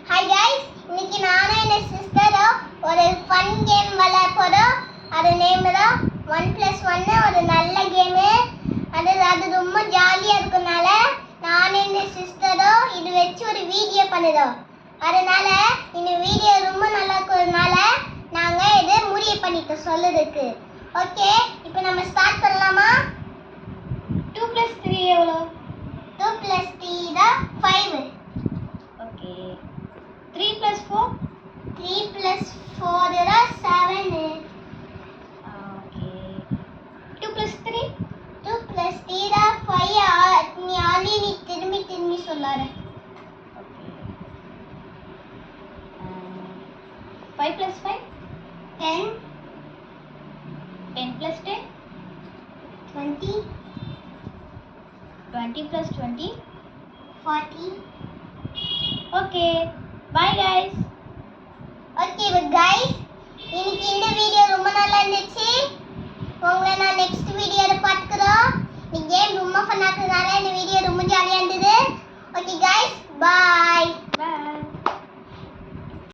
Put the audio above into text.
Hi guys, இன்னைக்கு நானும் என் சிஸ்டரும் ஒரு ஃபன் கேம் விளையாட போறோம். அது நேம் தான் 1+1 ஒரு நல்ல கேம். அது ரொம்ப ஜாலியா இருக்கனால நானும் என் சிஸ்டரும் இது வெச்சு ஒரு வீடியோ பண்ணுறோம். அதனால இந்த வீடியோ ரொம்ப நல்லா இருக்கறனால நாங்க இதை முடிவு பண்ணிட்டோம் சொல்றதுக்கு. ஓகே, இப்போ நம்ம ஸ்டார்ட் பண்ணலாமா? 2 + 3 எவ்வளோ? 2 + 3 தான் 5. ஓகே, 3 + 4? 3 + 4 is 7. ஓகே, 2 + 3? 2 + 3 is 5. நீ திரும்பி சொல்லாரு. Okay, 5 + 5? 10. 10 + 10? 20. 20 + 20? 40. Okay, bye guys. Okay, but guys, இன்னைக்கு இந்த வீடியோ ரொம்ப நல்லா இருந்துச்சு.